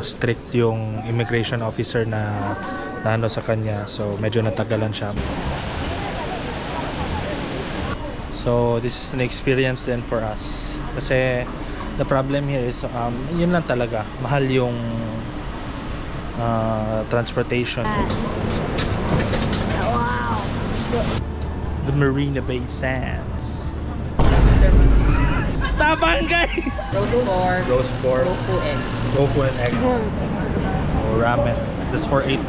strict yung immigration officer na sa kanya, so medyo natagalan siya. So this is an experience then for us kasi the problem here is yun lang talaga, mahal yung transportation. Wow. The Marina Bay Sands. Tabang guys! Roast pork. Tofu and egg. Oh, ramen. This for $8.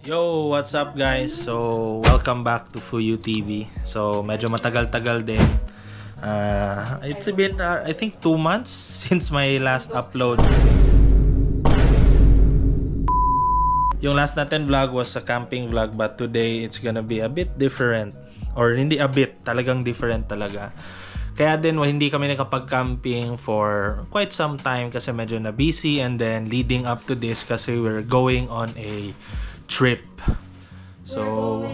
Yo, what's up guys? So, welcome back to Fuyu TV. So, medyo matagal-tagal din. It's been, I think 2 months since my last upload. Yung last natin vlog was a camping vlog, but today it's gonna be a bit different. Or hindi a bit, talagang different talaga. Kaya din hindi kami nakapag-camping for quite some time kasi medyo na busy, and then leading up to this kasi we're going on a trip. So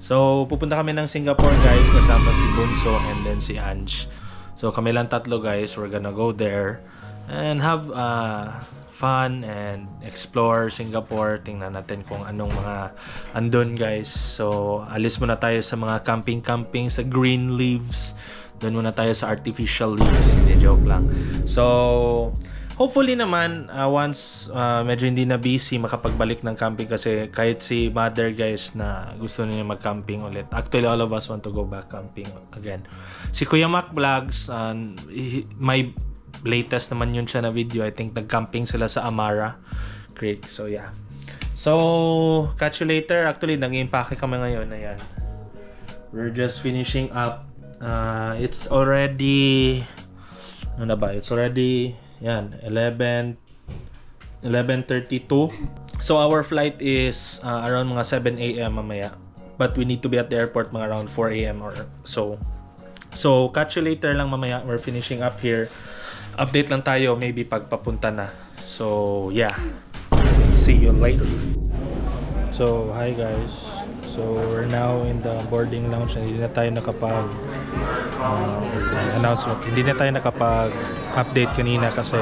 So, pupunta kami ng Singapore guys, kasama si Bunso and then si Ange. So, kami lang tatlo guys, we're gonna go there and have fun and explore Singapore. Tingnan natin kung anong mga andun guys. So, alis muna tayo sa mga camping sa green leaves. Doon muna tayo sa artificial leaves. Hindi, joke lang. So, hopefully naman, once medyo hindi na busy, makapagbalik ng camping kasi kahit si mother guys na gusto niya mag-camping ulit. Actually, all of us want to go back camping again. Si Kuya Mac Vlogs, my latest naman yun siya na video. I think nag-camping sila sa Amara Creek. So, yeah. So, catch you later. Actually, nag-impake kami ngayon. Ayan. We're just finishing up. It's already... Ano na ba? It's already... Yan, 11:32. So our flight is around mga 7 AM mamaya. But we need to be at the airport mga around 4 AM or so. So catch you later lang mamaya. We're finishing up here. Update lang tayo maybe pag papunta na. So yeah. See you later. So hi guys. So we're now in the boarding lounge. Hindi na tayo nakapag announcement. Hindi na tayo nakapag-update kanina kasi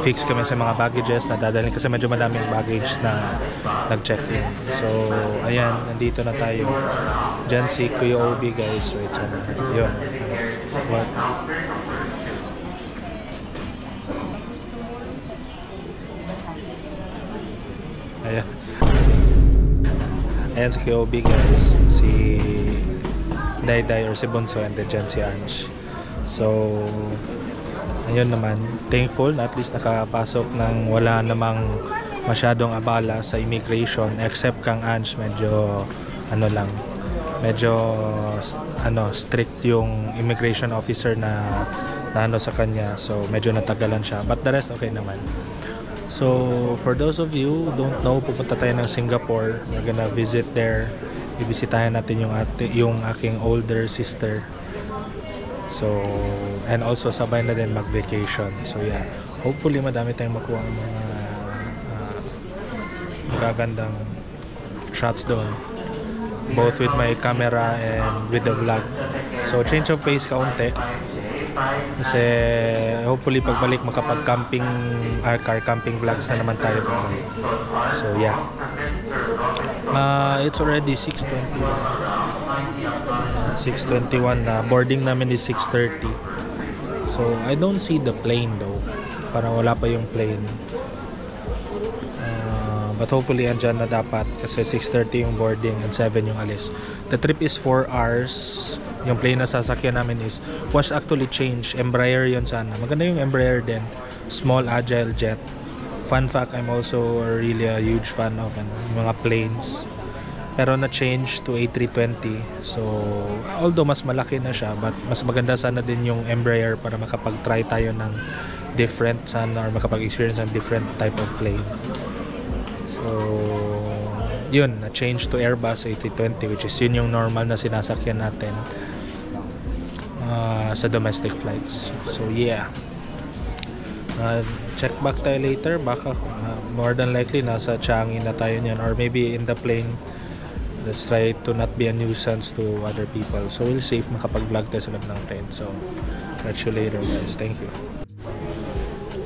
fix kami sa mga baggages na dadalhin kasi medyo madaming baggage na nag-check-in. So ayan, nandito na tayo. Diyan si Kuya Obi guys. Wait, yun. What? Ayan. Ayan si Kuya Obi guys, si Dayday or si Bunso, and then dyan si Ange. So ayun naman, thankful na at least nakapasok ng wala namang masyadong abala sa immigration, except kang Ange medyo strict yung immigration officer na sa kanya, so medyo natagalan siya, but the rest okay naman. So, for those of you who don't know, pupunta tayo ng Singapore. We're gonna visit there. Ibisitahin natin yung aking older sister. So, and also sabay na din mag-vacation. So, yeah. Hopefully, madami tayong makuha ng mga magagandang shots doon. Both with my camera and with the vlog. So, change of pace kaunti. Kasi hopefully pagbalik makapag-camping car camping vlogs na naman tayo. So yeah, it's already 6:21 na. Boarding namin is 6:30. So I don't see the plane though, parang wala pa yung plane, but hopefully andyan na dapat kasi 6:30 yung boarding and 7 yung alis. The trip is 4 hours. Yung plane na sasakyan namin was actually changed. Embraer yun sana. Maganda yung Embraer din. Small agile jet. Fun fact, I'm also really a huge fan of mga planes. Pero na-change to A320. So, although mas malaki na siya, but mas maganda sana din yung Embraer para makapag-try tayo ng different sana or makapag-experience ng different type of plane. So, yun, na-change to Airbus A320, which is yun yung normal na sinasakyan natin. sa domestic flights. So yeah, check back tayo later. Baka more than likely nasa Changi na tayo niyan, or maybe in the plane. Let's try to not be a nuisance to other people. So we'll see if makapag-vlog tayo sa loob ng plane. So catch you later guys. Thank you.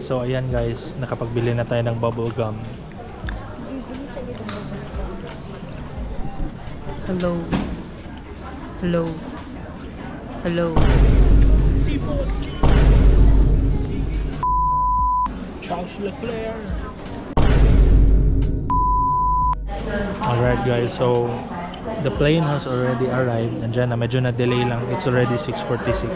So ayan guys, nakapagbili na tayo ng bubble gum. Hello. Hello. Hello. Charles Leclerc. Alright guys, so the plane has already arrived. Andyan na, medyo na-delay lang. It's already 6:46.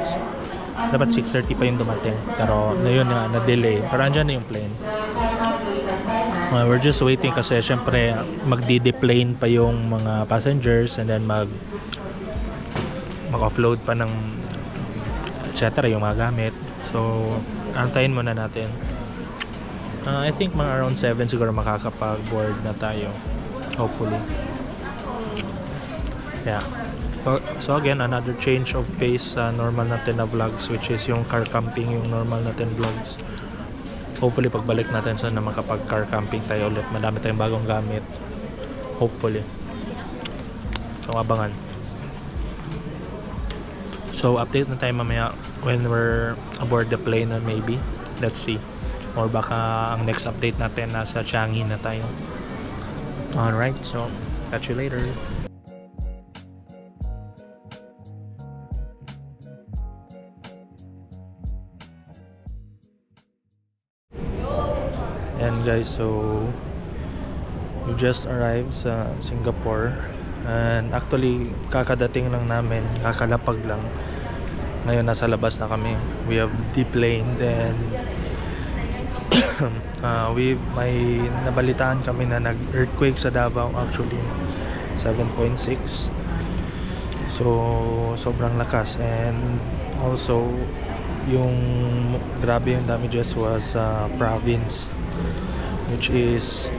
Dapat 6:30 pa yung dumating. Pero ngayon nga, na-delay. Pero andyan na yung plane. We're just waiting kasi syempre magdi-deplane pa yung mga passengers and then mag-offload pa ng etc. yung mga gamit. So, antayin muna natin. I think mga around 7 siguro makakapag-board na tayo. Hopefully. Yeah. So again, another change of pace sa normal natin na vlogs, which is yung car camping, yung normal natin vlogs. Hopefully pagbalik natin sana makapag car camping tayo ulit. Madami tayong bagong gamit. Hopefully. So abangan. So update na tayo mamaya when we're aboard the plane, and maybe. Let's see. Or baka ang next update natin nasa Changi na tayo. Alright, so catch you later. And guys, so we just arrived sa Singapore, and actually kakadating lang namin, kakalapag lang. Ngayon nasa labas na kami. We have deplaned and may nabalitaan kami na nag-earthquake sa Davao, actually 7.6. So sobrang lakas, and also yung grabe yung damages was province, which is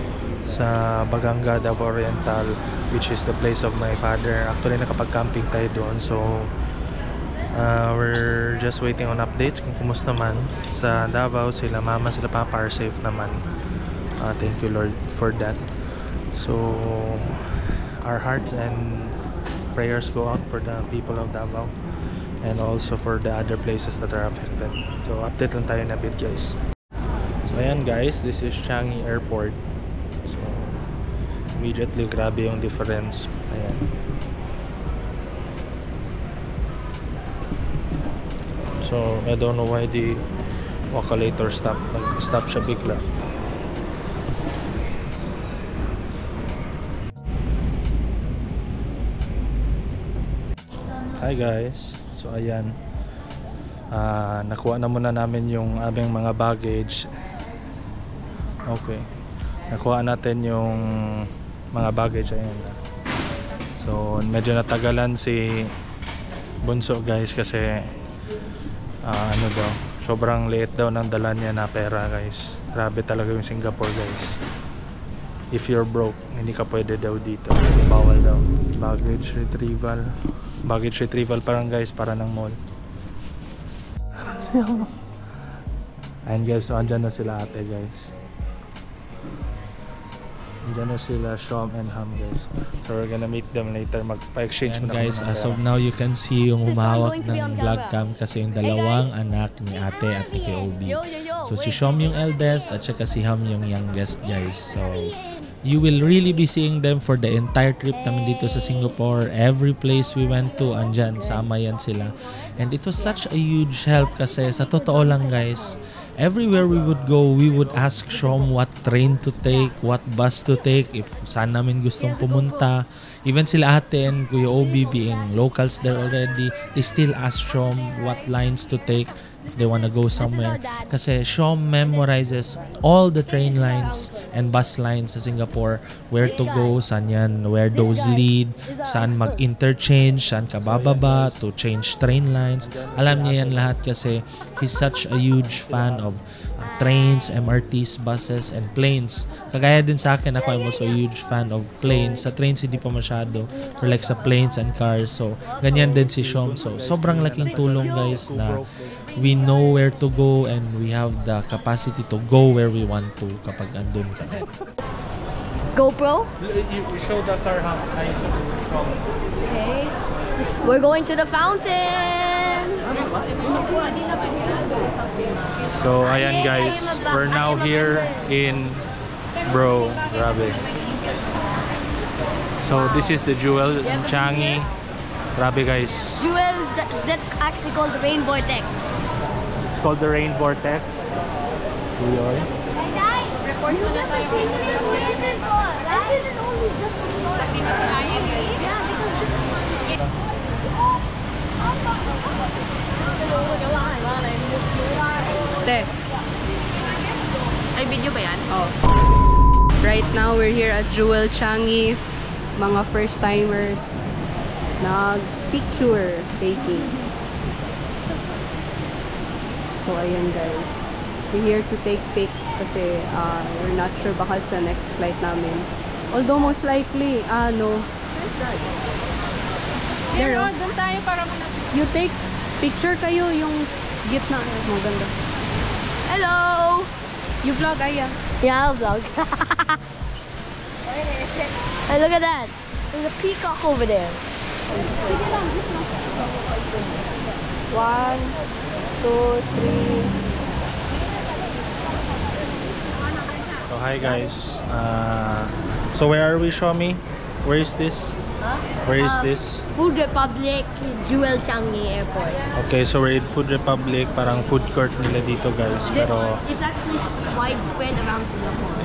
sa Baganga, Davao Oriental, which is the place of my father. Actually nakapag-camping tayo doon. So we're just waiting on updates kung kumusta man sa Davao. Sila mama, sila papa are safe naman. Thank you Lord for that. So our hearts and prayers go out for the people of Davao, and also for the other places that are affected. So update lang tayo na bit guys. So ayan guys, this is Changi Airport. So immediately grabe yung difference. Ayan. So I don't know why the Wakalator stop siya bigla. Hi guys. So ayan, nakuha na muna namin yung aming mga baggage. Okay, nakuha natin yung mga baggage. Ayan. So medyo natagalan si Bunso guys kasi ano daw, sobrang liit daw ng dala niya na pera guys. Grabe talaga yung Singapore guys. If you're broke, hindi ka pwede daw dito. Bawal daw. Baggage retrieval parang guys, para ng mall. Ayan guys, so andyan na sila ate guys. Andyan na sila Shom and Ham guys. So we're gonna meet them later. Magpa-exchange muna guys, as of now you can see yung humahawak ng vlog cam kasi yung dalawang anak ni ate at ni KOB. So si Shom yung eldest at saka si Ham yung youngest guys. So you will really be seeing them for the entire trip namin dito sa Singapore. Every place we went to, andyan, sama yan sila. And it was such a huge help kasi sa totoo lang guys, everywhere we would go, we would ask Shom what train to take, what bus to take, if saan namin gustong pumunta. Even sila ate and Kuya Obi being locals there already, they still ask Shom what lines to take. if they wanna go somewhere. Kasi Shom memorizes all the train lines and bus lines sa Singapore, where to go, saan yan, where those lead, saan mag-interchange, saan ka bababa, to change train lines. Alam niya yan lahat kasi he's such a huge fan of trains, MRTs, buses, and planes. Kagaya din sa akin, ako I'm also a huge fan of planes. Sa trains, hindi pa masyado. Or like sa planes and cars. So, ganyan din si Shom. So, sobrang laking tulong guys na we know where to go and we have the capacity to go where we want to kapag andun ka. GoPro? You show the car how I show. Okay. We're going to the fountain! So, ayan guys, we're now here in grabe. So, this is the Jewel in Changi. Grabe guys. Jewel, that's actually called the Rain Vortex. It's called the Rain Vortex. Te. Ay, video ba yan? Oh. Right now, we're here at Jewel Changi. Mga first-timers. Nag-picture taking. So, ayan guys. We're here to take pics kasi we're not sure baka sa next flight namin. Although most likely, there, doon tayo para you take picture kayo yung gitna. Maganda. Hello! You vlog, Aya. Yeah, I'll vlog. Hey, look at that. There's a peacock over there. 1, 2, 3. So, hi guys. So, where are we, Shomi? Where is this? Where is this? Food Republic, Jewel Changi Airport. Okay, so we're in Food Republic. Parang food court nila dito guys. Pero It's actually widespread around Singapore.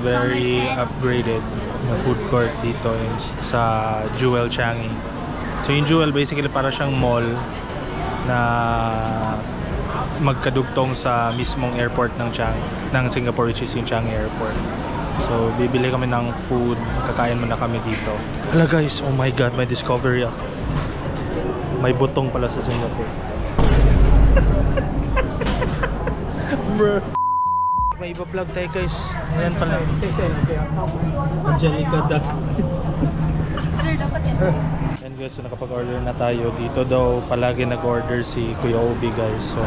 very upgraded na food court dito sa Jewel Changi. So yung Jewel basically para siyang mall na magkadugtong sa mismong airport ng Singapore, which is yung Changi Airport. So bibili kami ng food, kakain muna kami dito. Hala guys, oh my god, may discovery ako. May butong pala sa Singapore. Bro. May iba-vlog tayo guys. Ayan pala. Angelica Duck. And guys, so nakapag-order na tayo. Dito daw palagi nag-order si Kuya Obi guys. So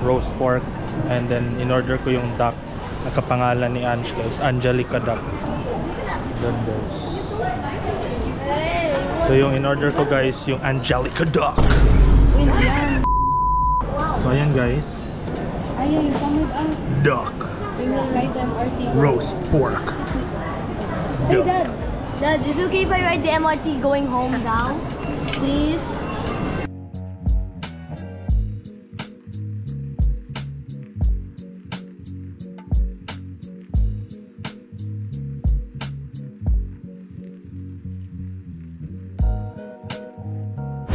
roast pork, and then in-order ko yung duck. Nakapangalan ni Ange guys, Angelica Duck. Doon guys. So yung in-order ko guys, yung Angelica Duck. So ayan guys. Ayan, come with us. Duck. We will ride the MRT. Roast pork. Hey Dad, is it okay if I ride the MRT going home now? Please?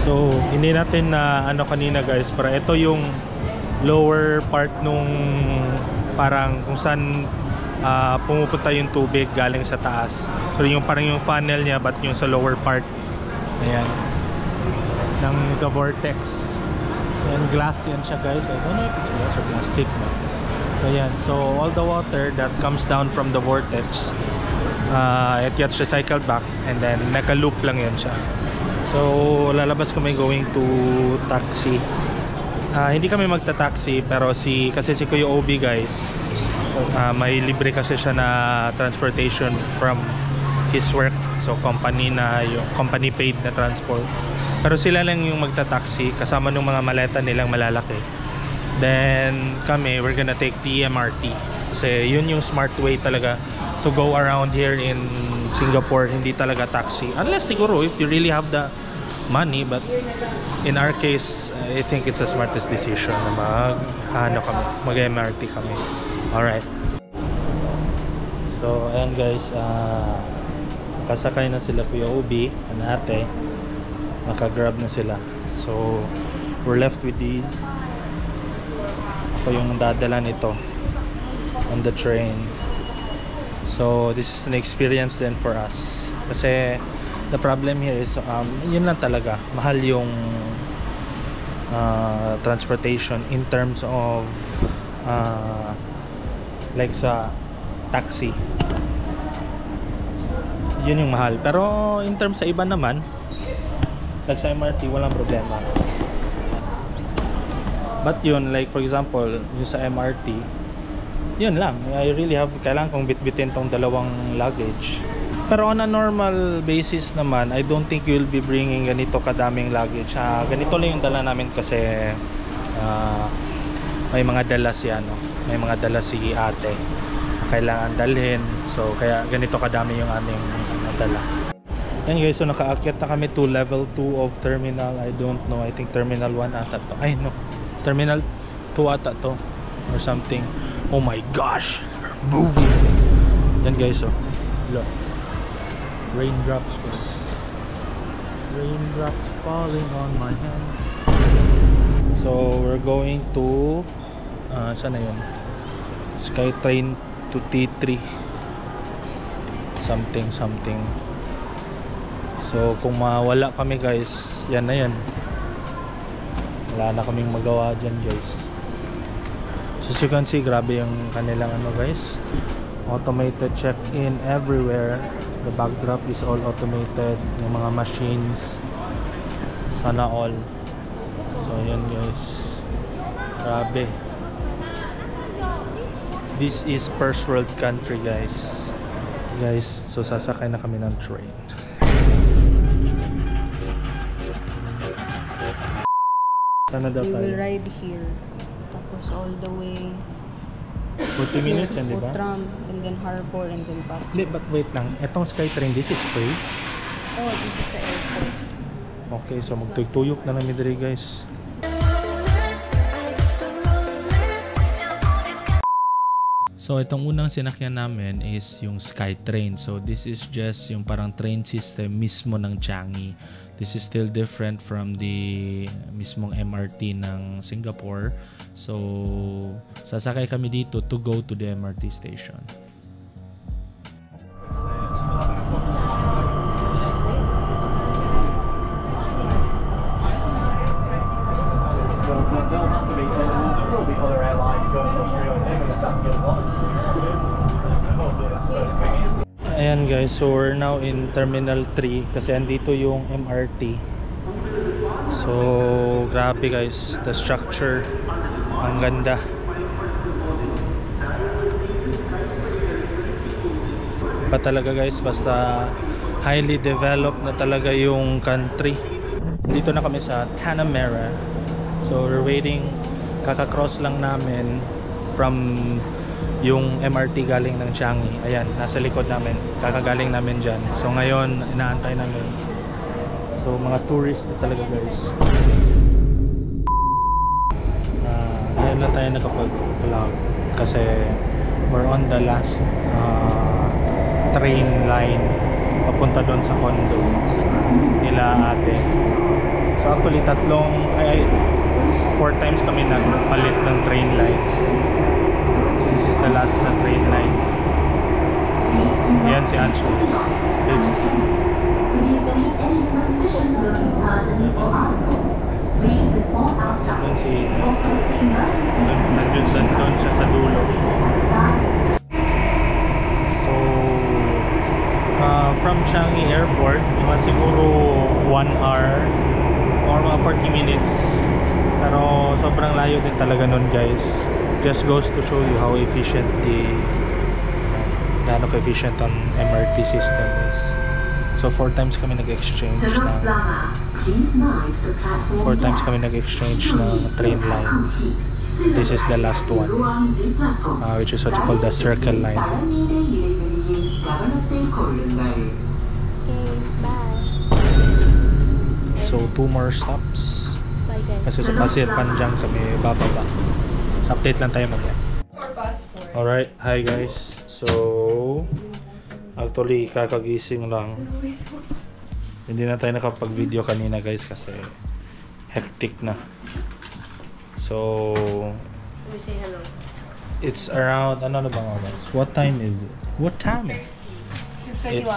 So, hindi natin na kanina guys, para ito yung lower part nung parang kung saan pumupunta yung tubig galing sa taas. So, yung parang yung funnel niya, but yung sa lower part. Ayan. Ng the vortex. Ayan, glass yan siya guys. I don't know if it's glass or plastic. No? So, ayan. So, all the water that comes down from the vortex, it gets recycled back, and then naka-loop lang yan siya. So, lalabas kami going to taxi. Hindi kami magta-taxi, pero kasi si Kuya Obi guys, may libre kasi siya na transportation from his work. So, company paid na transport. Pero sila lang yung magta-taxi kasama ng mga maleta nilang malalaki. Then, kami, we're gonna take the MRT. Kasi yun yung smart way talaga to go around here in Singapore, hindi talaga taxi. Unless siguro if you really have the money, but in our case, I think it's the smartest decision na mag-MRT kami. Alright. So, ayan guys, nakasakay na sila Kuya Obi and ate. Naka-grab na sila. So, we're left with these. Ako yung dadala nito on the train. So this is an experience then for us. Kasi the problem here is yun lang talaga, mahal yung transportation in terms of like sa taxi. Yun yung mahal. Pero in terms sa iba naman, like sa MRT, walang problema. But yun, like for example, yung sa MRT, yun lang. I really have, kailangan kong bitbitin tong dalawang luggage. Pero on a normal basis naman, I don't think you'll be bringing ganito kadaming luggage. Ganito lang yung dala namin kasi may mga dala si may mga dala si ate kailangan dalhin, so kaya ganito kadami yung aming dala. Yan guys, so nakaakyat na kami to level 2 of terminal. I don't know, I think terminal 1 ata to. Ay no, terminal 2 ata to or something. Oh my gosh, moving. Yan guys, so look, raindrops guys, raindrops falling on my hand. So we're going to saan na yun? SkyTrain to T3 something. So kung mawala kami guys, yan na yan, wala na kaming magawa dyan guys. So as you can see, grabe yung kanilang guys, automated check-in everywhere. The backdrop is all automated, yung mga machines, sana all. So yan guys, grabe. This is first world country guys. So sasakay na kami ng train. Sana daw We tayo. will ride here. Tapos all the way 40 minutes yan, di ba? Outram, and then Harbor, and then Pasig. Hindi, but wait lang. Etong SkyTrain, this is free? Oh, this is sa airport. Okay, so magtuyok na namin diri guys. So itong unang sinakyan namin is yung SkyTrain. So this is just yung parang train system mismo ng Changi. This is still different from the mismong MRT ng Singapore. So sasakay kami dito to go to the MRT station. Ayan guys, so we're now in Terminal 3 kasi andito yung MRT. So grabe guys, the structure, ang ganda. Pa talaga guys, basta highly developed na talaga yung country. Dito na kami sa Tanah Merah. So we're waiting, kakacross lang namin from yung MRT galing ng Changi. Ayan, nasa likod namin, kakagaling namin dyan. So ngayon, inaantay namin. So mga tourist na talaga guys. Ngayon lang tayo nakapag-vlog kasi we're on the last train line papunta doon sa condo nila ate. So actually 4 times kami nagpalit ng train line. This is the last na train line. Ayan si Anshu. Ayan si nandun siya sa dulo. So from Changi Airport, mga siguro 1 hour or mga 40 minutes. Pero sobrang layo din talaga nun guys. Just goes to show you how efficient gaano ka-efficient ang MRT system is. So 4 times kami nag-exchange ng train line. This is the last one, which is what you call the Circle Line. So 2 more stops. Kasi sa Pasir Panjang kami bababa. Update lang tayo mamaya. Alright, hi guys. So actually kakagising lang. Hindi na tayo nakapag-video kanina guys kasi hectic na. So Let me say hello. it's around ano na bang oras? What time is it? What time is 6:51.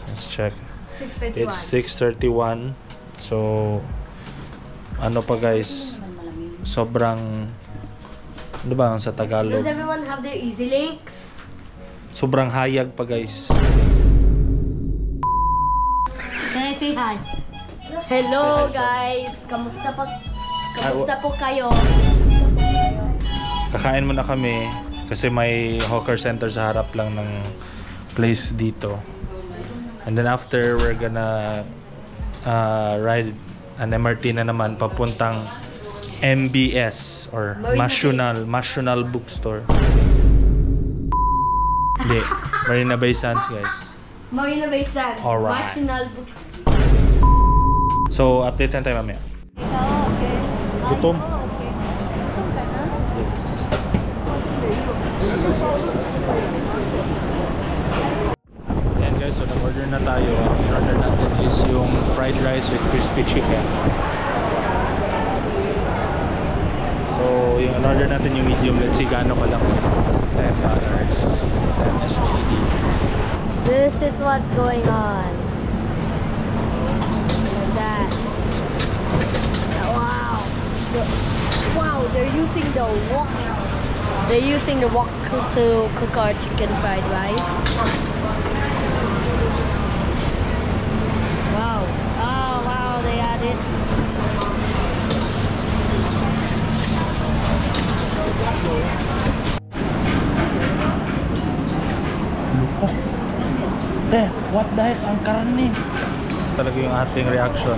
let's check. 6:51. It's 6:31. So ano pa guys? Sobrang ano ba ang sa Tagalog? Does everyone have their easy links? Sobrang hayag pa guys. Can I say hi? Hello guys! Kamusta po kayo? Kakain muna kami kasi may hawker center sa harap lang ng place dito. And then after, we're gonna ride an MRT na naman papuntang MBS or National Bookstore. Hindi, Marina Bay Sands guys. Marina Bay Sands. Alright. National Book. So, update na tayo mamaya. Okay. Gutom? Okay. Gutom ka na? Ayan guys, so nag-order na tayo. Ang order natin is yung fried rice with crispy chicken. So, yung order natin yung medium. Let's see gaano ka lang. $10. 10 SGD. This is what's going on. Look at that. Wow. Wow, they're using the wok. They're using the wok to cook our chicken fried rice. Wow. Oh, wow, they added. Luko. What the heck? Ang karne. Talaga yung ating reaction.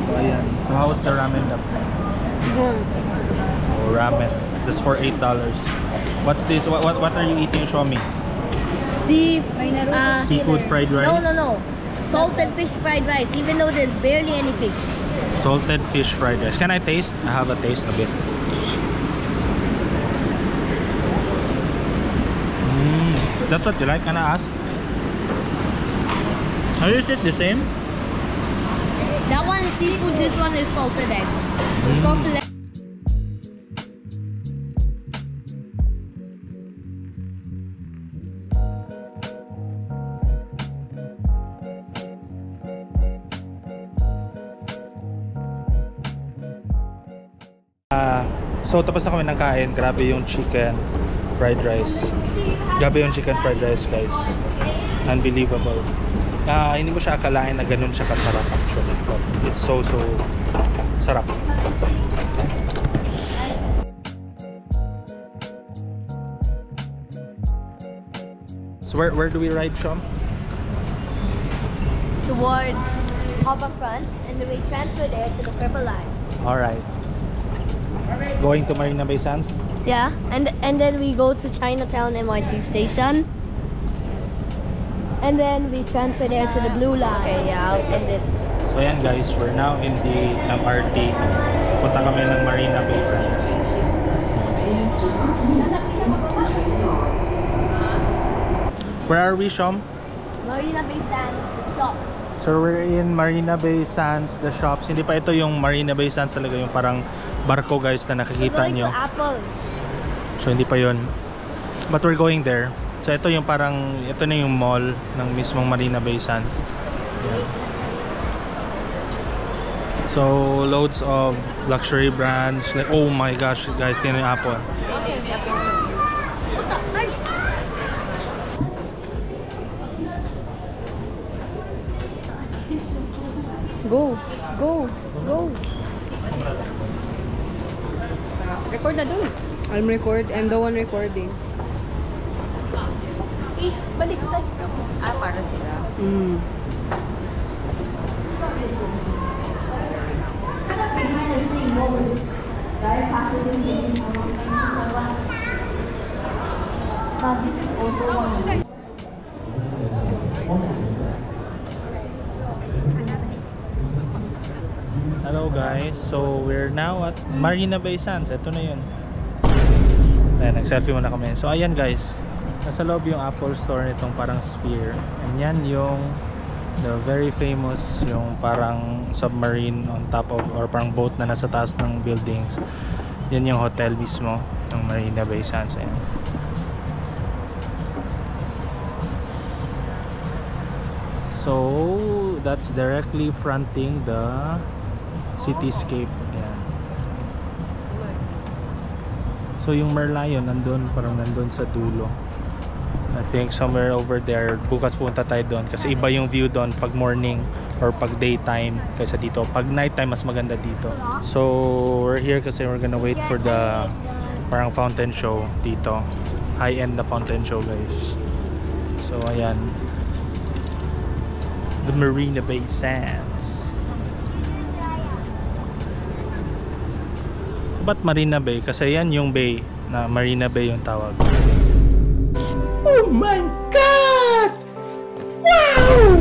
So, ayan. So, how was the ramen up? Oh, ramen. This for $8. What's this? What are you eating? Show me. Seafood fried rice? No. Salted fish fried rice, even though there's barely any fish. Salted fish fried rice. Can I taste? I have a taste a bit. That's what you like? Can I ask? How is it the same? That one is seafood, this one is salted egg. Salted egg. So tapos na kami ng kain. Grabe yung chicken fried rice. Grabe yung chicken fried rice guys. Unbelievable. Hindi mo siya akalain na ganun siya kasarap actually. But it's so sarap. So where do we ride from? Towards Harbor Front, and then we transfer there to the Purple Line. Alright. Going to Marina Bay Sands? Yeah, and then we go to Chinatown MRT station. And then we transfer there to the Blue Line. Okay, yeah, in this. So ayan guys, we're now in the MRT. Punta kami ng Marina Bay Sands. Where are we, Shom? Marina Bay Sands, the shop. So we're in Marina Bay Sands, the shops. Hindi pa ito yung Marina Bay Sands talaga, yung parang barko guys na nakikita We're going nyo. to Apple. So hindi pa yun. But we're going there. So ito yung parang, ito na yung mall ng mismong Marina Bay Sands. Yan. So loads of luxury brands. Like, oh my gosh guys, tingnan yung Apple. Go. Record na dun. I'm the one recording. Baliktad. Para sila. Hello guys, so we're now at Marina Bay Sands. Ito na yun. Ayan, nag-selfie muna kami. So ayan guys, nasa loob yung Apple store nitong parang sphere. And yan yung The very famous yung parang submarine on top of, or parang boat na nasa taas ng buildings. Yan yung hotel mismo ng Marina Bay Sands. Ayan. So that's directly fronting the cityscape. Ayan. So yung Merlion nandun, parang nandun sa dulo. I think somewhere over there. Bukas punta tayo doon kasi iba yung view doon pag morning or pag daytime kaysa dito. Pag nighttime mas maganda dito. So we're here kasi we're gonna wait for the parang fountain show dito. High-end na fountain show, guys. So ayan, the Marina Bay Sands. Ba't Marina Bay? Kasi yan yung bay na Marina Bay yung tawag. Oh my God! Wow!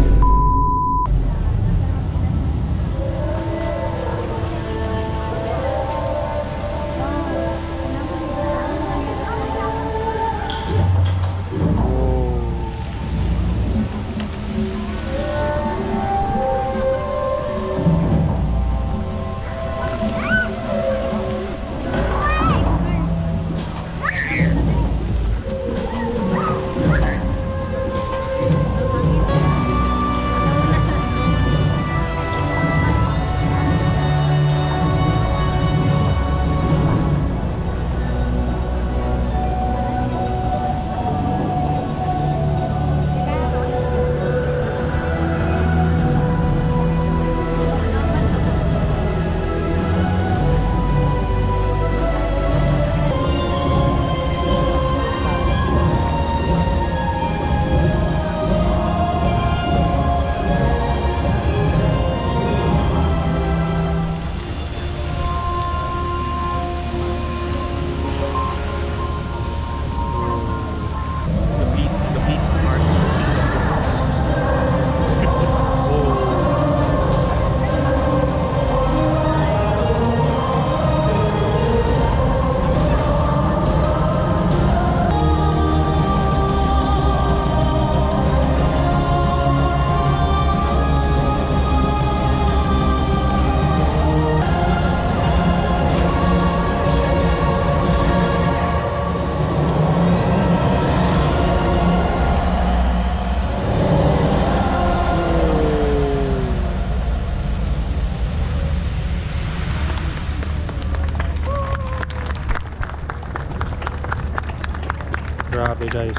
Grabe, guys.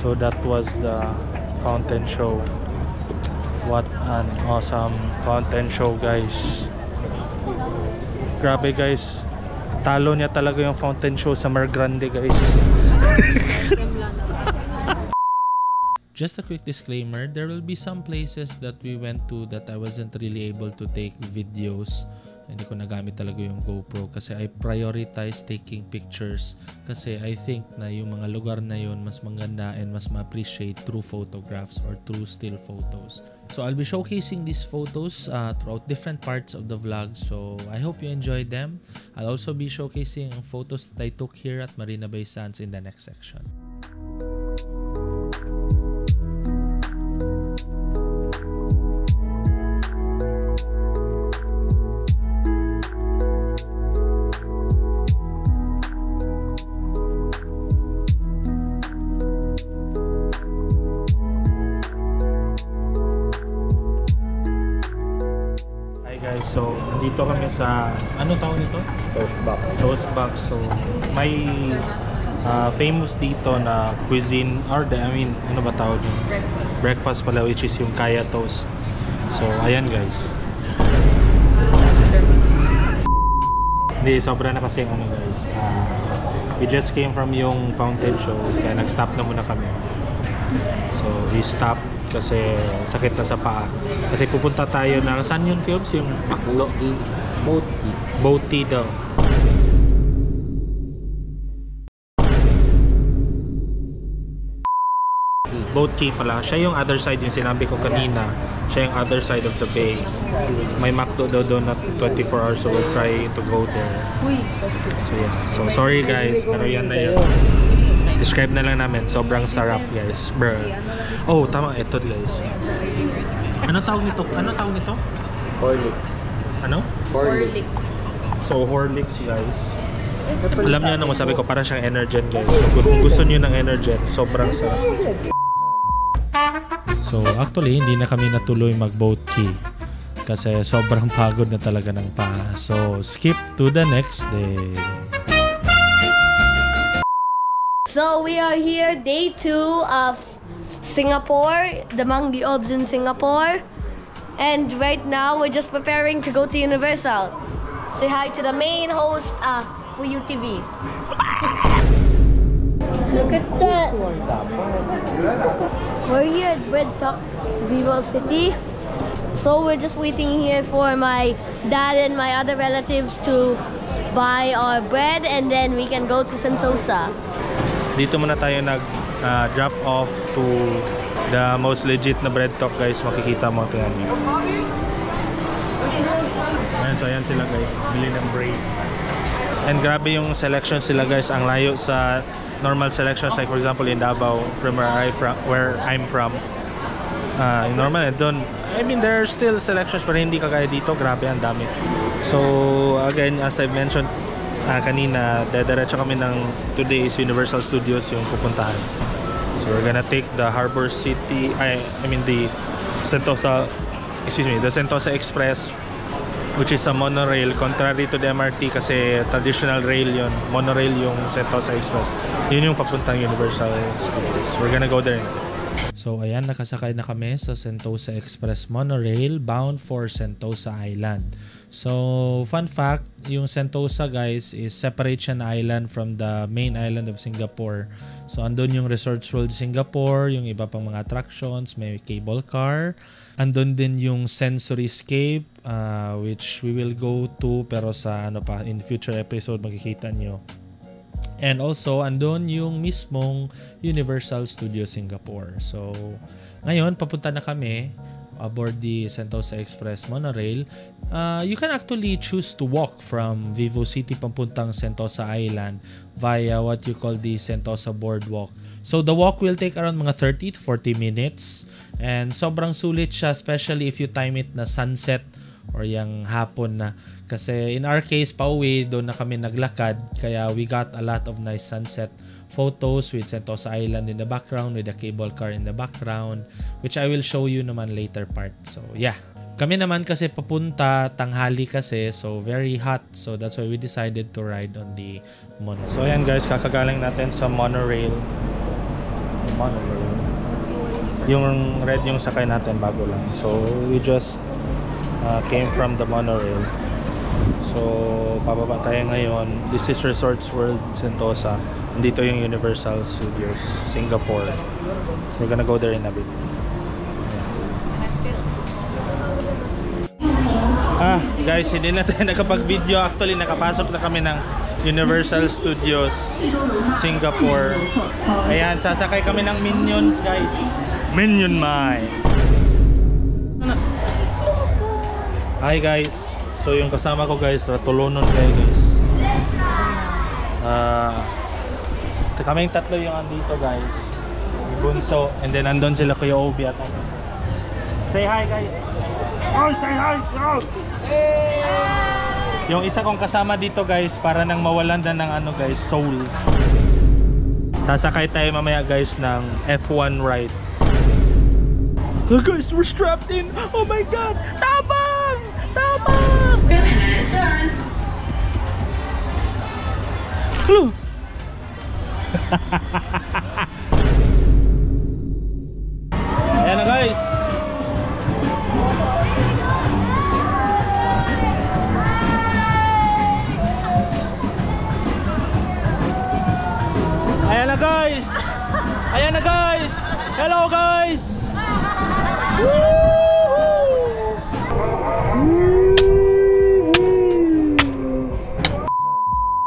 So that was the fountain show. What an awesome fountain show, guys. Grabe, guys. Talo niya talaga yung fountain show sa Mar Grande, guys. Just a quick disclaimer, there will be some places that we went to that I wasn't really able to take videos. Hindi ko nagamit talaga yung GoPro kasi I prioritize taking pictures kasi I think na yung mga lugar na yun mas maganda and mas ma-appreciate through photographs or through still photos. So I'll be showcasing these photos throughout different parts of the vlog, so I hope you enjoyed them. I'll also be showcasing ang photos that I took here at Marina Bay Sands in the next section. So, dito kami sa, ano tawag nito? Toast Box. So, may famous dito na cuisine, or ano ba tawag yun? Breakfast pala, which is yung Kaya Toast. So, ayan, guys. Hindi, sobra na kasi ano, guys. We just came from yung fountain show, kaya nag-stop na muna kami. So, we stopped kasi sakit na sa paa. Kasi pupunta tayo ng, saan yun, Cubes? Yung Boaty daw. Boaty pala. Siya yung other side, yung sinabi ko kanina. Siya yung other side of the bay. May McDo daw doon na 24 hours, so we'll try to go there. So yeah. So sorry, guys, pero yan na yun. Describe na lang namin. Sobrang sarap, guys. Bruh. Oh, tama. Ito, guys. Ano tawag nito? Horlicks. Ano? Horlicks. So, Horlicks, guys. Alam niyo ano masabi ko, parang siyang Energen, guys. So, kung gusto niyo ng Energen, sobrang sarap. So actually hindi na kami natuloy mag-boat key kasi sobrang pagod na talaga ng paa. So skip to the next day. So we are here, day 2 of Singapore, the Mang Diobs in Singapore. And right now we're just preparing to go to Universal. Say hi to the main host of Fuyu TV. Look at that. We're here at Bread Talk, Vivo City. So we're just waiting here for my dad and my other relatives to buy our bread and then we can go to Sentosa. Dito muna tayo nag-drop off to the most legit na Bread Talk, guys. Makikita mo ito yan. Ayan, so ayan sila, guys. Bili ng bread. And grabe yung selection sila, guys. Ang layo sa normal selections, like for example in Davao, from where I'm from. Normal, and doon, I mean, there are still selections pero hindi kagaya dito. Grabe, ang dami. So again, as I've mentioned kanina, dediretso kami ng today's Universal Studios yung pupuntahan. So we're gonna take the Harbor City, I mean the Sentosa Express, which is a monorail, contrary to the MRT kasi traditional rail yun, monorail yung Sentosa Express. Yun yung papuntang Universal Studios. We're gonna go there. So ayan, nakasakay na kami sa Sentosa Express monorail bound for Sentosa Island. So fun fact, yung Sentosa, guys, is separate siya na island from the main island of Singapore. So andun yung Resorts World Singapore, yung iba pang mga attractions, may cable car. Andun din yung Sensoryscape, which we will go to pero sa in future episode makikita nyo. And also andun yung mismong Universal Studios Singapore. So ngayon papunta na kami aboard the Sentosa Express monorail. You can actually choose to walk from Vivo City papuntang Sentosa Island via what you call the Sentosa Boardwalk. So the walk will take around mga 30 to 40 minutes and sobrang sulit siya, especially if you time it na sunset or yung hapon na. Kasi in our case, pauwi, doon na kami naglakad. Kaya we got a lot of nice sunset photos with Sentosa Island in the background, with the cable car in the background, which I will show you naman later part. So yeah. Kami naman kasi papunta, tanghali kasi, so very hot. So that's why we decided to ride on the monorail. So ayan, guys, kakagaling natin sa monorail. Yung red yung sakay natin, bago lang. So we just came from the monorail. So pababa tayo ngayon. This is Resorts World Sentosa. Dito yung Universal Studios Singapore. So we're gonna go there in a bit. Guys, hindi na tayo nakapag-video. Actually, nakapasok na kami ng Universal Studios Singapore. Ayan, sasakay kami ng Minions, guys. Minion Mine. Hi guys. So yung kasama ko, guys, ratulunon kayo, guys. Kaming tatlo yung andito, guys. Bunso, and then andun sila Kuya Obi at ako. Say hi, guys. Oh, say hi. Oh. Yung isa kong kasama dito, guys, para nang mawalan na ng guys, soul. Sasakay tayo mamaya, guys, ng F1 ride. Look, guys, we're strapped in. Oh my god. Tabang! Tabang! Hello. Ayan na, guys. Ayan na, guys. Ayan na, guys. Hello, guys.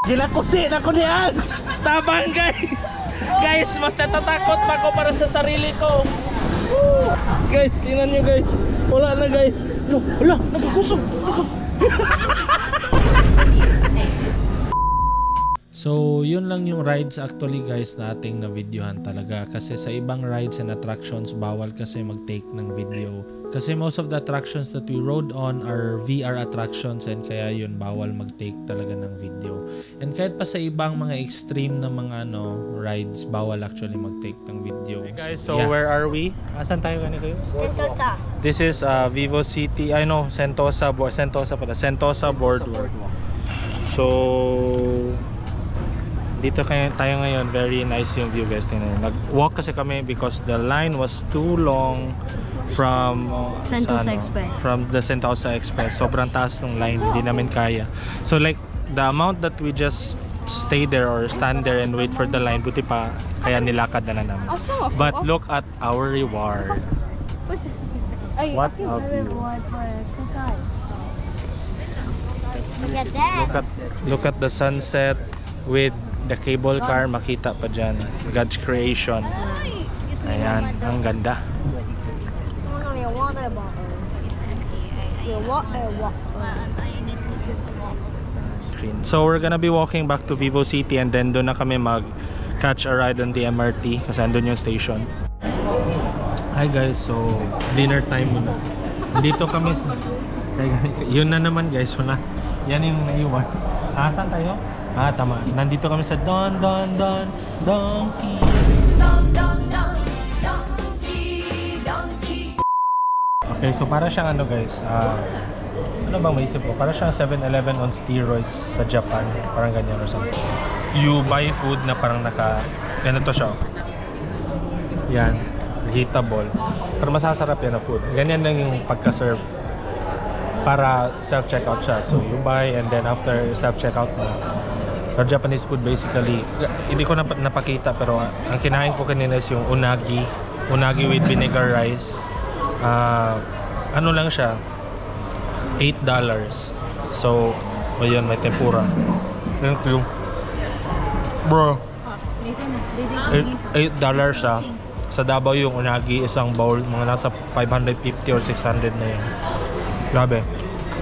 Gilakusin ako ni Ans. Tabang, guys. Guys, mas natatakot pa ako para sa sarili ko. Guys, tingnan nyo, guys. Wala na, guys. Wala, nagkusog. So, yun lang yung rides actually guys na ating na-videohan talaga. Kasi sa ibang rides and attractions, bawal kasi mag-take ng video. Kasi most of the attractions that we rode on are VR attractions and kaya yun, bawal mag-take talaga ng video. And kahit pa sa ibang mga extreme na mga rides, bawal actually mag-take ng video. Hey guys, so where are we? Asan tayo ganito kayo? Sentosa. This is Vivo City, Sentosa Boardwalk. So, dito tayo ngayon, very nice yung view guys. Nag-walk kasi kami because the line was too long from from the Sentosa Express. Sobrang taas ng line, hindi namin kaya. So like the amount that we just stay there or stand there and wait for the line, buti pa kaya nilakad na namin. But look at our reward. What a view. Look at that. Look at the sunset with the cable car, makita pa dyan. God's creation. Ayan, ang ganda. Your water bottle. Your water bottle. So we're gonna be walking back to Vivo City and then doon na kami mag-catch a ride on the MRT kasi andun yung station. Hi guys, so dinner time muna. Dito kami sa... Yun na naman guys, wala. Yan yung naiwan. Saan tayo? Tama. Nandito kami sa Don Donkey. Okay, so para siyang guys, ano bang maisip ko? Para siyang 7-Eleven on steroids sa Japan. Parang ganyan or something. You buy food na parang ganito siya. Yan. Heatable. Pero masasarap yan na food. Ganyan lang yung pagka-serve. Para self-checkout siya. So you buy and then after self-checkout na. Pero Japanese food basically, hindi ko napakita pero ang kinain ko kanina is yung unagi with vinegar rice. Ano lang siya, $8. So ayun, may tempura. Thank you bro. $8 siya. Sa Davao yung unagi, isang bowl, mga nasa 550 or 600 na yun. Grabe.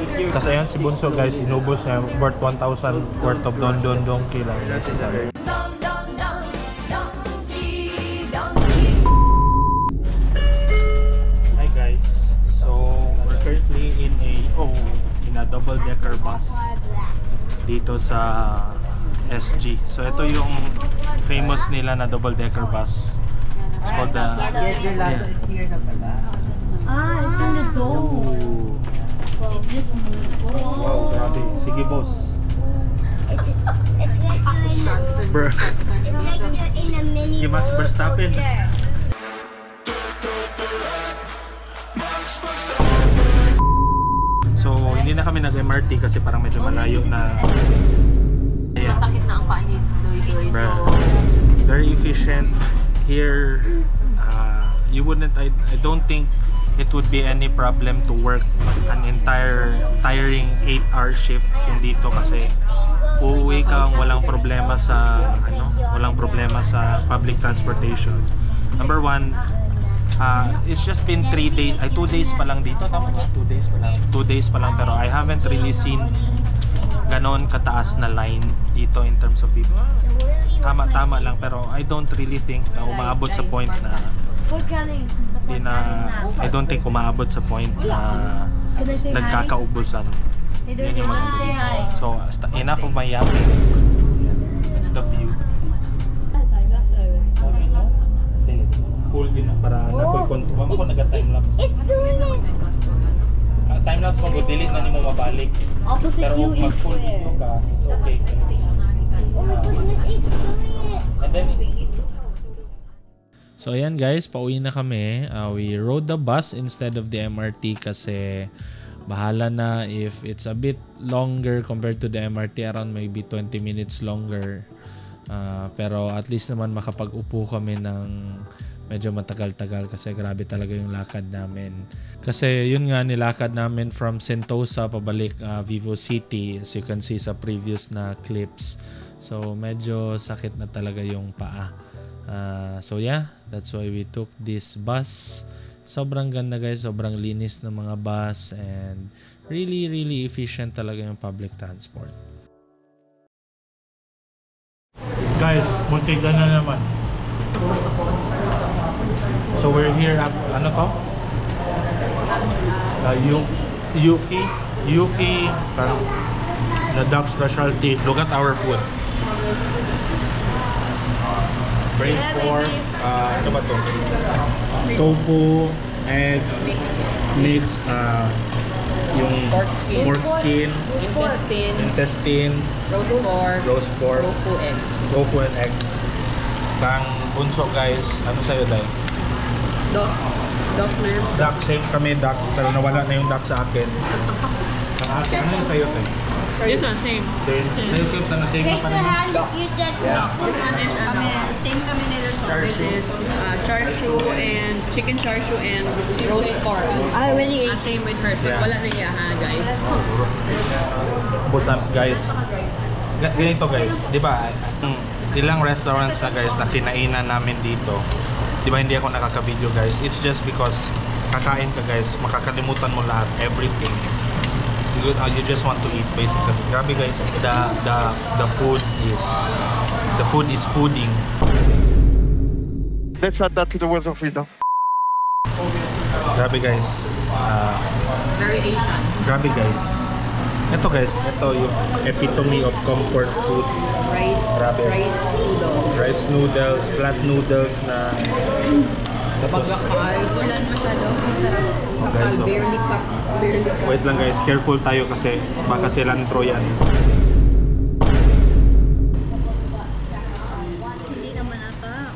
Tapos ayan si Bunso guys, inubos niya worth 1,000 worth of Don Donkey lang. Hi guys, so we're currently in a double-decker bus dito sa SG. So ito yung famous nila na double-decker bus. It's called the... It's in the zone. Wow, grabe. Sige, boss. It's like you're Bro. in a mini Yung Max Verstappen. So, hindi na kami nag-MRT kasi parang medyo malayo na. Masakit na ang paa ni Doy. Bro. Very efficient. Here, you wouldn't, I don't think it would be any problem to work an entire tiring 8-hour shift kung dito kasi uuwi kang walang problema sa public transportation. Number one, it's just been 3 days, 2 days pa lang dito, tama ba? 2 days pa lang. 2 days pa lang pero I haven't really seen ganon kataas na line dito in terms of people. Tama lang pero I don't really think na umaabot sa point na I don't think umaabot sa point na nagkakaubusan. Yan yung maganda. So, enough of my yapping. That's the view. Cool din na para nakukonto. Mama ko naga-timelapse. Timelapse mo, delete na ni mo mabalik. Pero kung mag-full video ka, it's okay. And then, So ayan guys, pauwi na kami. We rode the bus instead of the MRT kasi bahala na if it's a bit longer compared to the MRT, around maybe 20 minutes longer. Pero at least naman makapag-upo kami ng medyo matagal-tagal kasi grabe talaga yung lakad namin. Kasi yun nga, nilakad namin from Sentosa pabalik Vivo City, as you can see sa previous na clips. So medyo sakit na talaga yung paa. So yeah, that's why we took this bus. Sobrang ganda guys, sobrang linis ng mga bus and really efficient talaga yung public transport. Guys, muntikan na naman. So we're here at ano to? Yuki the duck specialty. Look at our food. Braised pork, ano ba to? Tofu, egg, mix, yung pork skin, intestines, roast pork, tofu and egg. Kang bunso guys, ano sa'yo tayo? Duck, same kami duck, pero nawala na yung duck sa akin. Ang akin, ano yung sa'yo tayo? This one, same. Same cubes, ano same na pa rin? You said Same kami nila. This is char siu and chicken char siu and roast pork. I already ate. Same with hers, but wala na iya ha, guys. Busan guys. Ganito guys, di ba? Ilang restaurants na guys na kinainan namin dito. Di ba hindi ako nakaka-video guys? It's just because kakain ka guys, makakalimutan mo lahat, everything. You just want to eat basically. Grabe guys, the food is fooding. Let's add that to the words of wisdom. Grabe guys. Very Asian. Grabe guys. Ito guys, ito yung epitome of comfort food. Grabe. Rice noodles, flat noodles na tapos Ulan masyado. guys, so, Barely cup. wait lang guys, careful tayo kasi baka cilantro yan. Hindi naman ata.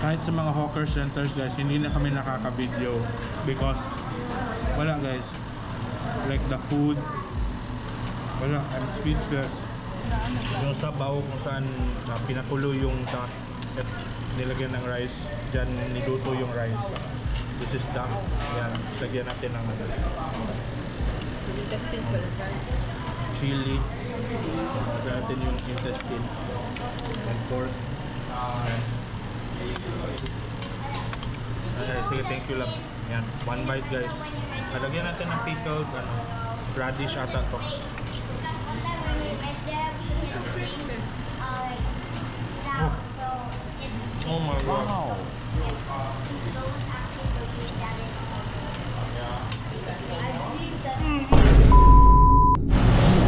Kahit sa mga hawker centers guys, hindi na kami nakaka-video because wala guys, like the food wala, I'm speechless. Yung sabaw kung saan pinakulo yung duck at nilagyan ng rice, dyan niluto yung rice. This is duck, yan, lagyan natin ng Intestines pala. chili, lagyan natin yung intestine and pork. Sige, thank you lang. Yan, one bite guys. Lagyan natin ng pickled radish ata to. Oh my god.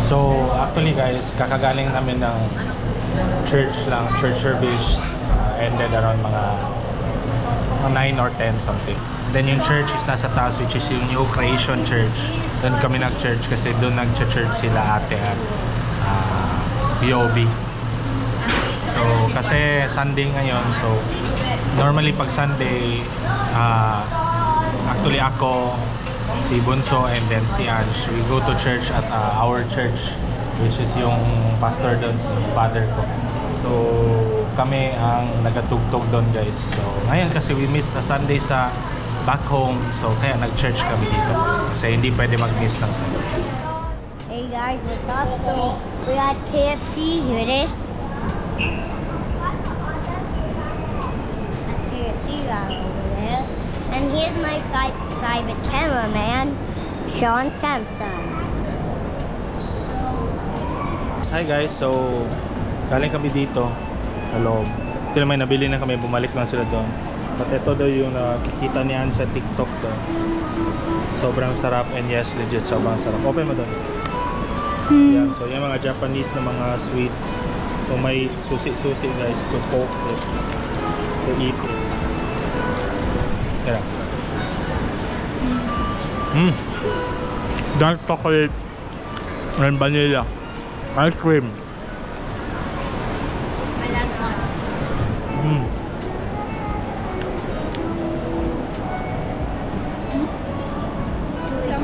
So actually guys, kakagaling namin ng church service. Ended around mga 9 or 10 something. Then yung church is nasa taas, which is yung New Creation Church. Then kami nag-church kasi doon nag-church sila ate at POB. So kasi Sunday ngayon, so normally pag Sunday actually ako, si Bunso and then si Ange, we go to church at our church, which is yung pastor doon, si father ko. So kami ang nagatugtog doon guys. So ngayon kasi we missed na Sunday sa back home, so kaya nag-church kami dito kasi hindi pwede mag-miss ng Sunday. Hey guys, what's up? So we got KFC. Here it is. KFC right over there. And here's my private cameraman, Sean Samson. Hi guys, so galing kami dito sa loob. Ito naman, nabili na kami, bumalik lang sila doon. But ito daw yung nakikita niyan sa TikTok to. Sobrang sarap, and yes, legit sobrang sarap. Open mo doon. Yan, so yung mga Japanese na mga sweets. So may susi-susi guys to poke it, to eat it. Tara. Dark chocolate and vanilla ice cream. My last one.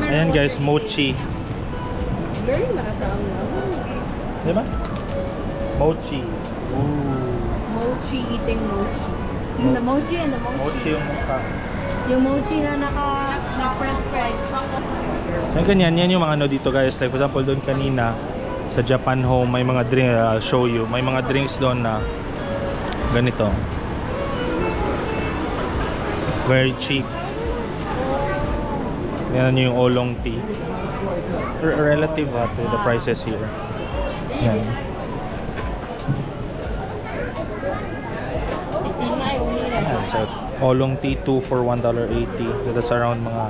Ayan guys, mochi. Very malata ang Diba? Mochi. Ooh. Mochi, eating mochi. The mochi and the Mochi yung mukha. Yung mochi na na-press. So ganyan, yan yung mga ano dito guys. Like for example, doon kanina sa Japan Home, may mga drink, I'll show you. May mga drinks doon na ganito. Very cheap. Yan yung oolong tea. Relative to the prices here. Yan. So, oolong tea 2 for $1.80. So that's around mga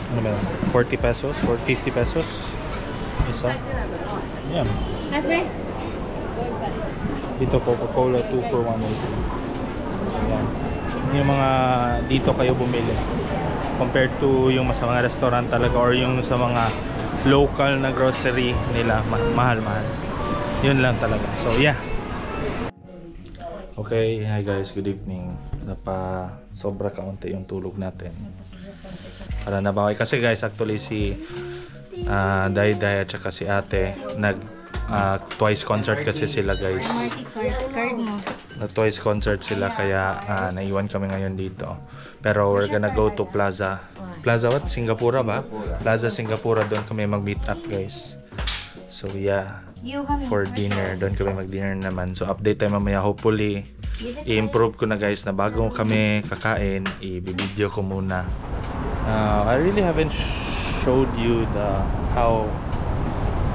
ano ba, 40 pesos or 50 pesos isa. Yan. Dito Coca-Cola 2 for $1.80. Yan. Yung mga dito kayo bumili compared to yung sa mga restaurant talaga or yung sa mga local na grocery nila, mahal-mahal. Yun lang talaga. So yeah. Okay, hi guys, good evening. Sobra kaunti yung tulog natin. Para nabawi kasi guys, actually si Dayday at saka si Ate twice concert kasi sila guys. Twice concert sila kaya naiwan kami ngayon dito. Pero we're gonna go to Plaza what? Singapura ba? Plaza Singapura, doon kami mag-meet up guys. So yeah, for dinner, doon kami mag-dinner naman. So update tayo mamaya, hopefully i-improve ko na guys na bago kami kakain, i-video ko muna. I really haven't showed you how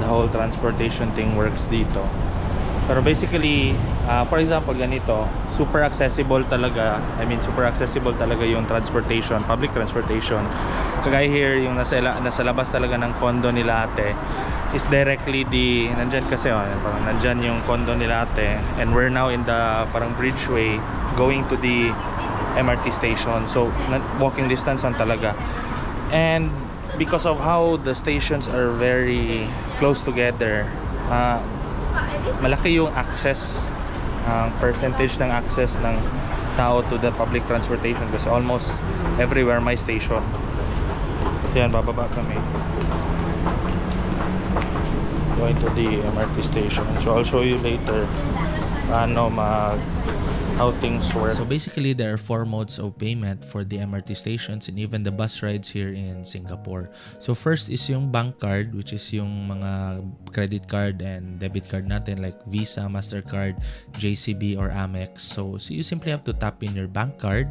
the whole transportation thing works dito. Pero basically, for example, ganito, super accessible talaga. I mean, super accessible talaga yung transportation, public transportation. Kagaya here, yung nasa labas talaga ng condo nila Ate is directly nandyan kasi, parang nandyan yung condo nila Ate. And we're now in the parang bridgeway going to the MRT station. So, walking distance lang talaga. And because of how the stations are very close together, malaki yung access, percentage ng access ng tao to the public transportation kasi almost everywhere may station. Yan, bababa kami going to the MRT station. So I'll show you later how things work. So basically, there are 4 modes of payment for the MRT stations and even the bus rides here in Singapore. So first is yung bank card, which is yung mga credit card and debit card natin like Visa, MasterCard, JCB or Amex. So you simply have to tap in your bank card.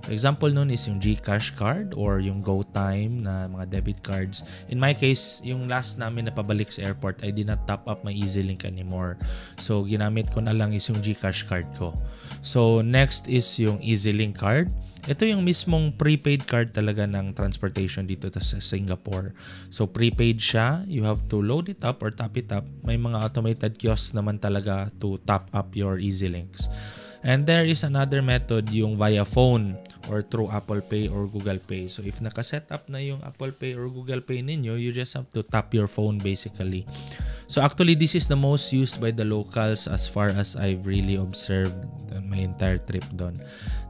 Example nun is yung GCash card or yung GoTime na mga debit cards. In my case, yung last namin na pabalik sa airport, I did not top up my EasyLink anymore. So ginamit ko na lang is yung GCash card ko. So next is yung EasyLink card. Ito yung mismong prepaid card talaga ng transportation dito sa Singapore. So prepaid siya, you have to load it up or top it up. May mga automated kiosks naman talaga to top up your EasyLinks. And there is another method, yung via phone or through Apple Pay or Google Pay. So if nakaset up na yung Apple Pay or Google Pay ninyo, you just have to tap your phone basically. So actually, this is the most used by the locals as far as I've really observed on my entire trip doon.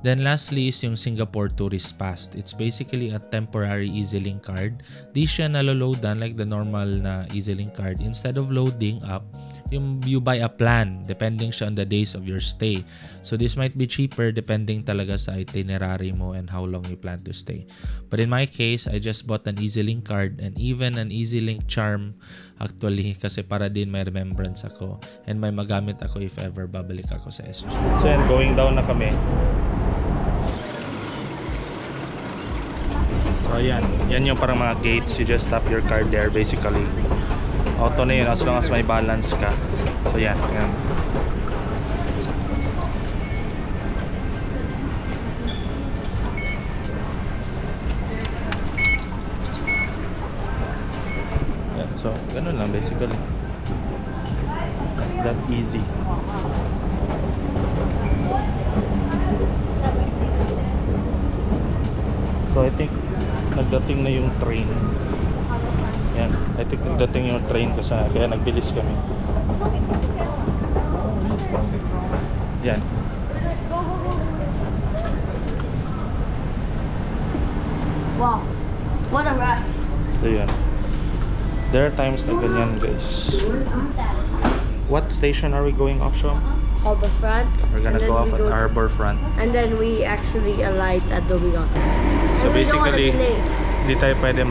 Then lastly is yung Singapore Tourist Pass. It's basically a temporary EasyLink card. Di siya naloloadan like the normal na EasyLink card. Instead of loading up, you buy a plan depending siya on the days of your stay. So this might be cheaper depending talaga sa itinerary mo and how long you plan to stay. But in my case, I just bought an EasyLink card and even an EasyLink charm actually kasi para din may remembrance ako and may magamit ako if ever babalik ako sa SG. So yan, going down na kami. So yan yung parang mga gates. You just tap your card there basically. Auto na yun as long as may balance ka. So yan. So ganun lang basically. It's that easy. So I think nagdating na yung train. Yan, I think nagdating yung train kasi kaya nagbilis kami. Yan. Wow, what a rush. So yan. There are times na ganyan guys. What station are we going off, Shom? Harbourfront. We're gonna go off at Harbourfront. And then we actually alight at Domingo. So basically, hindi tayo pwede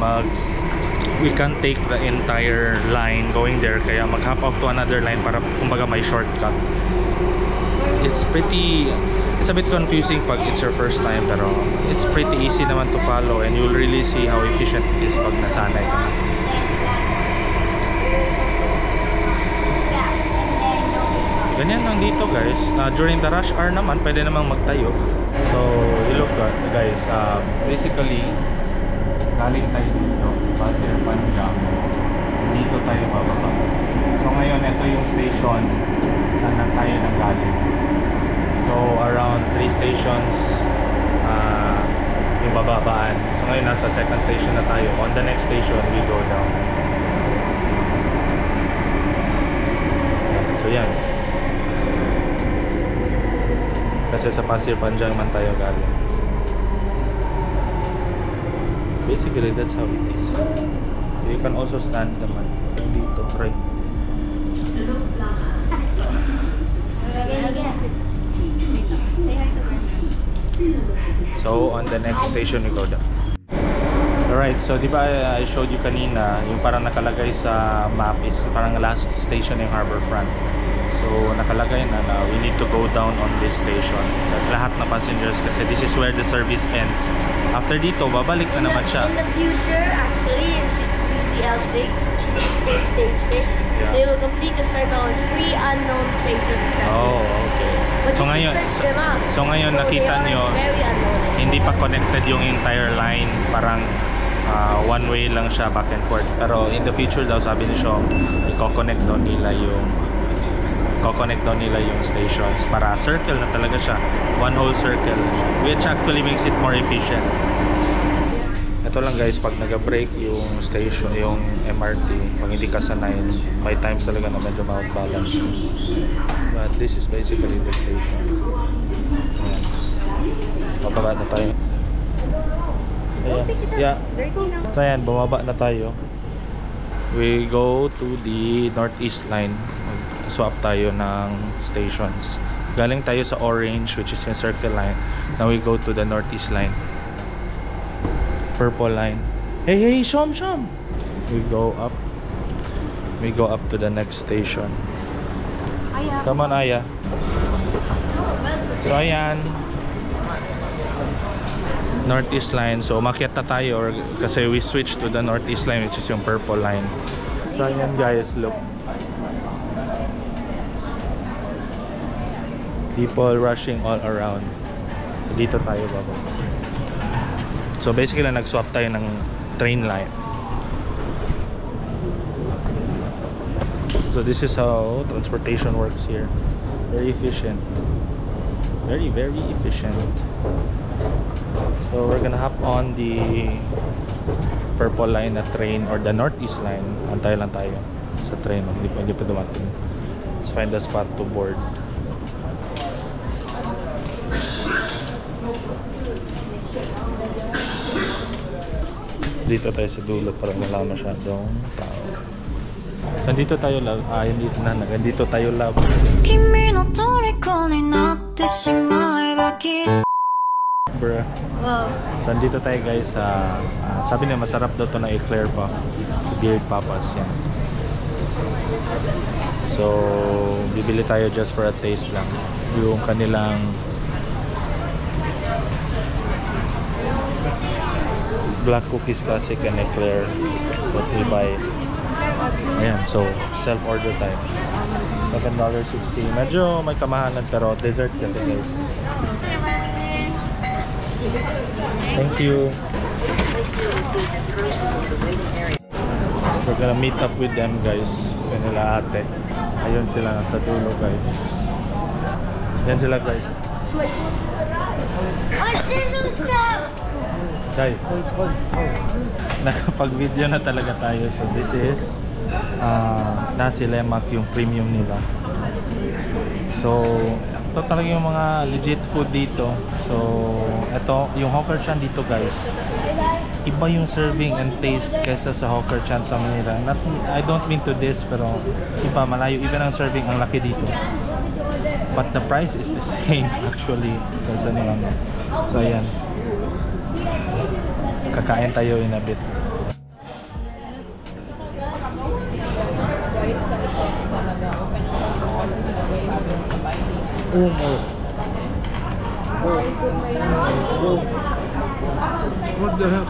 we can't take the entire line going there kaya mag-hop off to another line para kumbaga may shortcut. it's a bit confusing pag it's your first time, pero it's pretty easy naman to follow and you'll really see how efficient it is pag nasanay ka. So, ganyan lang dito guys. During the rush hour naman, pwede namang magtayo. So, you look guys, basically galing tayo dito, Pasir Panjang. Dito tayo bababa. So ngayon, ito yung station saan na tayo nanggaling. So around 3 stations yung bababaan. So ngayon, nasa second station na tayo. On the next station, we go down. So yan. Kasi sa Pasir Panjang man tayo galing. Basically, that's how it is. You can also stand naman dito, right? So, on the next station, we go down. Alright, so di ba I showed you kanina, yung parang nakalagay sa map is parang last station yung Harbourfront. So, nakalagay na we need to go down on this station. Lahat na passengers kasi this is where the service ends. After dito, babalik na naman siya. In the future, actually, in CCL6, stage 6, they will complete the circle with 3 unknown stations. Oh, okay. But So you ngayon, can search them up. so ngayon So nakita they are nyo, very unknown. hindi pa connected yung entire line. Parang one way lang siya back and forth. Pero in the future daw, sabi ni Sean, i-connect daw nila yung stations para circle na talaga siya, one whole circle, which actually makes it more efficient. Ito lang guys, pag nag-break yung station, yung MRT, pag hindi ka sanay, may times talaga na medyo ma-balance. But this is basically the station. Ayan. Bababa na tayo. Ayan. Yeah. So ayan, bumaba na tayo. We go to the Northeast line. Swap tayo ng stations. Galing tayo sa Orange, which is yung Circle line. Now we go to the Northeast line. Purple line. Hey, Shom! We go up. We go up to the next station. Aya. Come on, Aya. So ayan, Northeast line. So umakyat na tayo kasi we switch to the Northeast line, which is yung purple line. So ayan guys, look. People rushing all around. So, dito tayo baba. So basically nag-swap tayo ng train line. So this is how transportation works here. Very efficient. Very efficient. So we're gonna hop on the purple line na train or the Northeast line. Antay lang tayo sa train. Hindi pa dumating. Let's find a spot to board. Dito tayo sa dulo para wala masyadong tao. So dito tayo love. Dito tayo love. Bruh. Wow. So dito tayo guys sa sabi niya masarap daw to na eclair pa. Beard papas yan. So bibili tayo just for a taste lang. Yung kanilang black cookies classic and eclair what we buy. Ayan, so self-order tayo. $7.60. Medyo may kamahalan pero dessert kasi guys. Thank you. We're gonna meet up with them guys. Kanila ate. Ayun sila nasa dulo guys. Yan sila guys. Guys, nakapag-video na talaga tayo. So this is nasi lemak, yung premium nila. So ito talaga yung mga legit food dito. So ito yung hawker chan dito guys, iba yung serving and taste kaysa sa hawker chan sa Manila. I don't mean to this, pero iba, malayo. Even ang serving ang laki dito, but the price is the same actually kaysa nila. So ayan, kakain tayo in a bit. What the heck?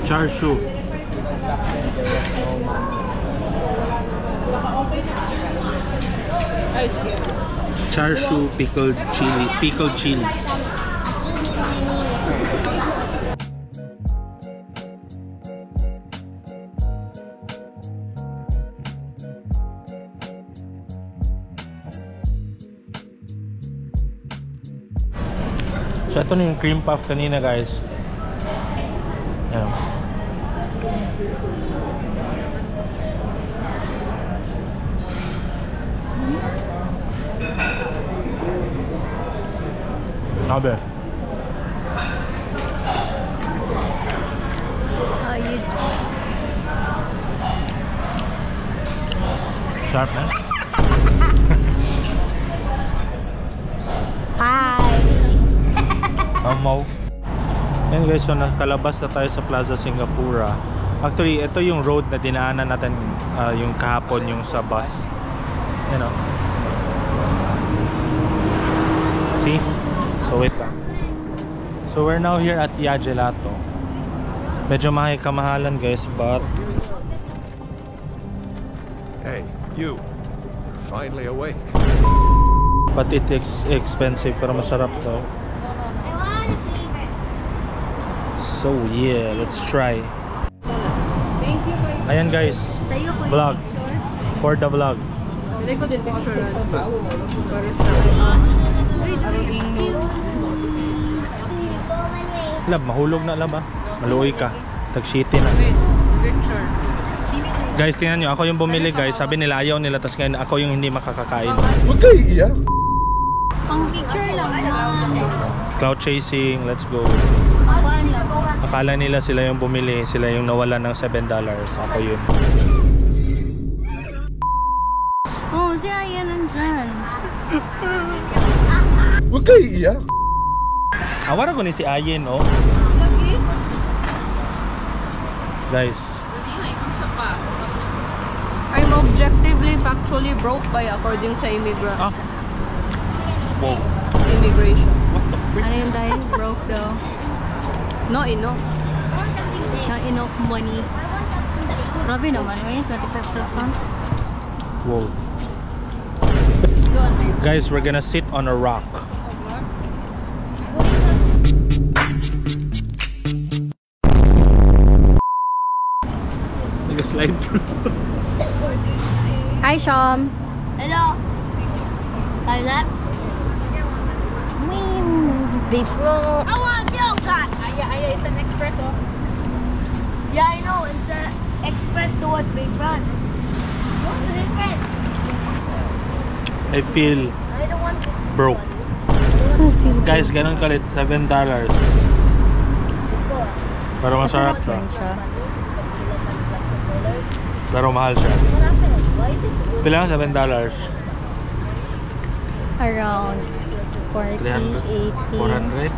Char siu. Char siu pickled chilies. So ito na yung cream puff kanina, guys. Ayan. Sabi. Sharp, man. Hi. Mau. Yan guys, so nakalabas na tayo sa Plaza Singapura. Actually, ito yung road na dinaanan natin yung kahapon, yung sa bus. You know. See? So wait lang. So we're now here at Ya Gelato. Medyo kamahalan guys, but Hey, you. You're finally awake. but it's expensive, pero masarap to. So yeah, let's try. Ayan guys, vlog. For the vlog. Hindi ko din picture para sa Lab, mahulog na lab ah. Maluoy ka. Tag-shitty na. Wait, picture. Guys, tingnan nyo. Ako yung bumili guys. Sabi nila ayaw nila. Tapos ngayon ako yung hindi makakakain. Huwag kayo iiyak. Pang picture lang na. Cloud chasing. Let's go. Akala nila sila yung bumili. Sila yung nawala ng $7. Ako yun. Oh, si Aya nandyan. Huwag kayo iiyak. Awara ko ni si Ayen, oh. Lagi? Guys. I'm objectively factually broke by according sa immigrant. Ah. Wow. Immigration. What the freak? Ano yun dahil? Broke daw. No enough. Not enough money. Grabe naman. Ngayon, 25,000. Wow. Guys, we're gonna sit on a rock. Slide through. Hi, Sham. Hello. Time lapse. Before. I want yogurt. Aya is an espresso. Yeah, I know. It's an express towards Bayfront. What's the difference? I feel I don't want to. broke. Guys, ganun kalit. $7. Pero masarap siya. Pero mahal siya. What happened? Why is it? Pila $7? Around 40, 80, 400?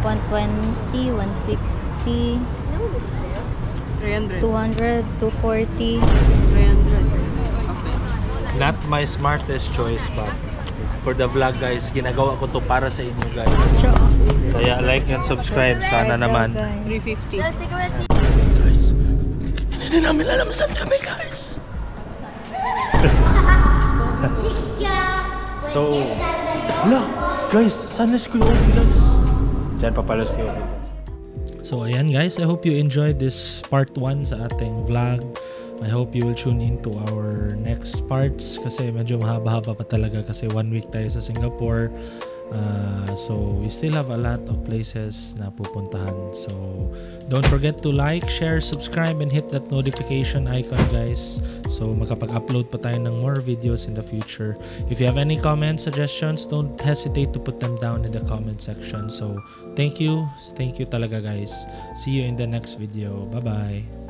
120, 160, 300. 200, 240. 300. Okay. Not my smartest choice, but for the vlog guys, ginagawa ko to para sa inyo guys. Sure. Kaya like and subscribe sana naman. 350. The cigarette. Guys, hindi namin alam saan kami guys. So, wala guys, saan na si Kuya Obi guys? Diyan pa pala si Kuya Obi. So ayan guys, I hope you enjoyed this part 1 sa ating vlog. I hope you will tune into our next parts kasi medyo mahaba-haba pa talaga kasi 1 week tayo sa Singapore. So we still have a lot of places na pupuntahan. So don't forget to like, share, subscribe, and hit that notification icon guys. So makapag-upload pa tayo ng more videos in the future. If you have any comments, suggestions, don't hesitate to put them down in the comment section. So thank you talaga guys. See you in the next video. Bye bye.